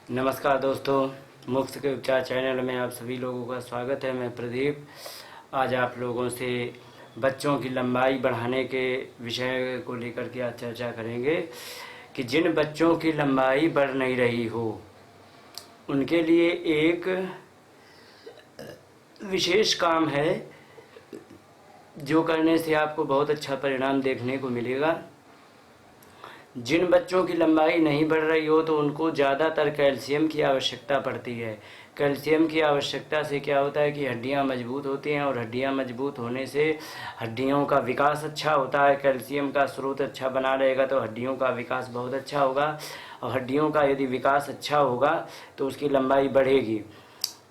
नमस्कार दोस्तों, मुफ्त के उपचार चैनल में आप सभी लोगों का स्वागत है। मैं प्रदीप आज आप लोगों से बच्चों की लंबाई बढ़ाने के विषय को लेकर के आज चर्चा करेंगे कि जिन बच्चों की लंबाई बढ़ नहीं रही हो उनके लिए एक विशेष काम है जो करने से आपको बहुत अच्छा परिणाम देखने को मिलेगा। जिन बच्चों की लंबाई नहीं बढ़ रही हो तो उनको ज़्यादातर कैल्शियम की आवश्यकता पड़ती है। कैल्शियम की आवश्यकता से क्या होता है कि हड्डियां मजबूत होती हैं और हड्डियां मजबूत होने से हड्डियों का विकास अच्छा होता है। कैल्शियम का स्रोत अच्छा बना रहेगा तो हड्डियों का विकास बहुत अच्छा होगा और हड्डियों का यदि विकास अच्छा होगा तो उसकी लंबाई बढ़ेगी।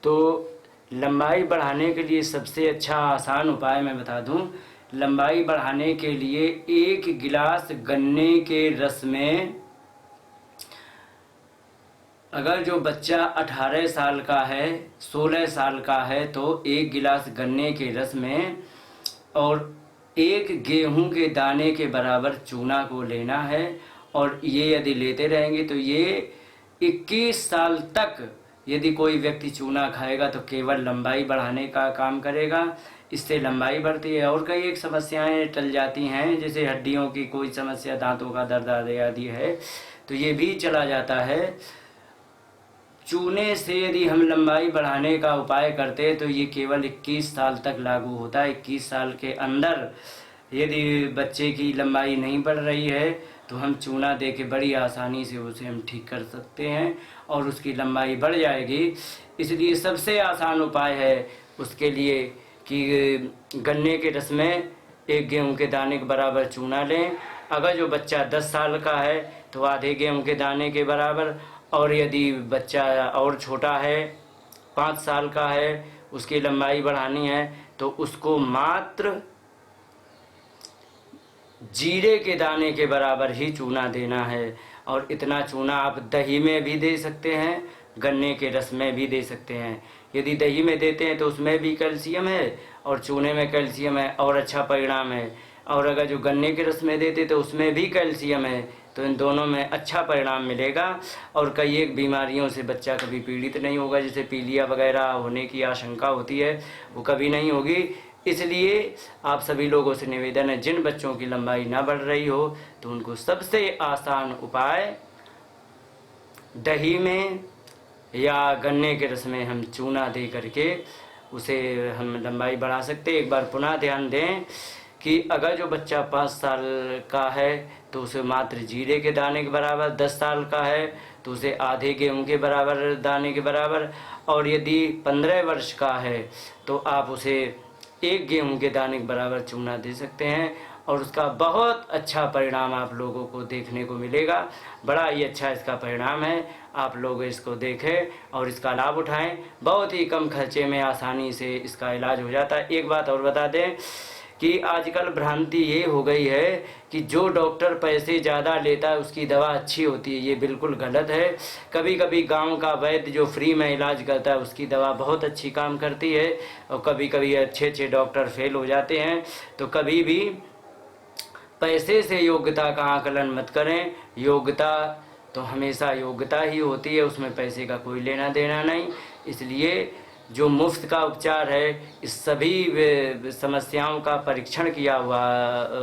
तो लंबाई बढ़ाने के लिए सबसे अच्छा आसान उपाय मैं बता दूं। लंबाई बढ़ाने के लिए 1 गिलास गन्ने के रस में, अगर जो बच्चा 18 साल का है, 16 साल का है तो 1 गिलास गन्ने के रस में और 1 गेहूं के दाने के बराबर चूना को लेना है। और ये यदि लेते रहेंगे तो ये 21 साल तक यदि कोई व्यक्ति चूना खाएगा तो केवल लंबाई बढ़ाने का काम करेगा। इससे लंबाई बढ़ती है और कई एक समस्याएं टल जाती हैं, जैसे हड्डियों की कोई समस्या, दांतों का दर्द आदि है तो ये भी चला जाता है। चूने से यदि हम लंबाई बढ़ाने का उपाय करते हैं तो ये केवल 21 साल तक लागू होता है। 21 साल के अंदर यदि बच्चे की लंबाई नहीं बढ़ रही है तो हम चूना दे के बड़ी आसानी से उसे हम ठीक कर सकते हैं और उसकी लंबाई बढ़ जाएगी। इसलिए सबसे आसान उपाय है उसके लिए कि गन्ने के रस में 1 गेहूं के दाने के बराबर चूना लें। अगर जो बच्चा 10 साल का है तो आधे गेहूं के दाने के बराबर, और यदि बच्चा और छोटा है 5 साल का है, उसकी लंबाई बढ़ानी है तो उसको मात्र जीरे के दाने के बराबर ही चूना देना है। और इतना चूना आप दही में भी दे सकते हैं, गन्ने के रस में भी दे सकते हैं। यदि दही में देते हैं तो उसमें भी कैल्शियम है और चूने में कैल्शियम है और अच्छा परिणाम है। और अगर जो गन्ने के रस में देते तो उसमें भी कैल्शियम है, तो इन दोनों में अच्छा परिणाम मिलेगा और कई एक बीमारियों से बच्चा कभी पीड़ित नहीं होगा। जैसे पीलिया वगैरह होने की आशंका होती है वो कभी नहीं होगी। इसलिए आप सभी लोगों से निवेदन है, जिन बच्चों की लंबाई ना बढ़ रही हो तो उनको सबसे आसान उपाय दही में या गन्ने के रस में हम चूना दे करके उसे हम लंबाई बढ़ा सकते हैं। एक बार पुनः ध्यान दें कि अगर जो बच्चा 5 साल का है तो उसे मात्र जीरे के दाने के बराबर, 10 साल का है तो उसे आधे गेहूं के बराबर दाने के बराबर, और यदि 15 वर्ष का है तो आप उसे 1 गेहूं के दाने के बराबर चूना दे सकते हैं और उसका बहुत अच्छा परिणाम आप लोगों को देखने को मिलेगा। बड़ा ही अच्छा इसका परिणाम है। आप लोग इसको देखें और इसका लाभ उठाएं। बहुत ही कम खर्चे में आसानी से इसका इलाज हो जाता है। एक बात और बता दें कि आजकल भ्रांति ये हो गई है कि जो डॉक्टर पैसे ज़्यादा लेता है उसकी दवा अच्छी होती है। ये बिल्कुल गलत है। कभी कभी गांव का वैद्य जो फ्री में इलाज करता है उसकी दवा बहुत अच्छी काम करती है और कभी कभी अच्छे डॉक्टर फेल हो जाते हैं। तो कभी भी पैसे से योग्यता का आकलन मत करें। योग्यता तो हमेशा योग्यता ही होती है, उसमें पैसे का कोई लेना देना नहीं। इसलिए जो मुफ्त का उपचार है, इस सभी समस्याओं का परीक्षण किया हुआ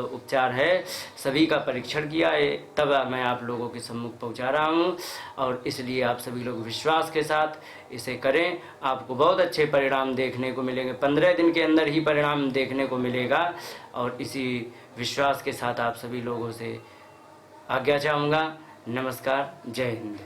उपचार है, सभी का परीक्षण किया है, तब मैं आप लोगों के सम्मुख पहुंचा रहा हूं। और इसलिए आप सभी लोग विश्वास के साथ इसे करें, आपको बहुत अच्छे परिणाम देखने को मिलेंगे। 15 दिन के अंदर ही परिणाम देखने को मिलेगा। और इसी विश्वास के साथ आप सभी लोगों से आज्ञा चाहूँगा। नमस्कार, जय हिंद।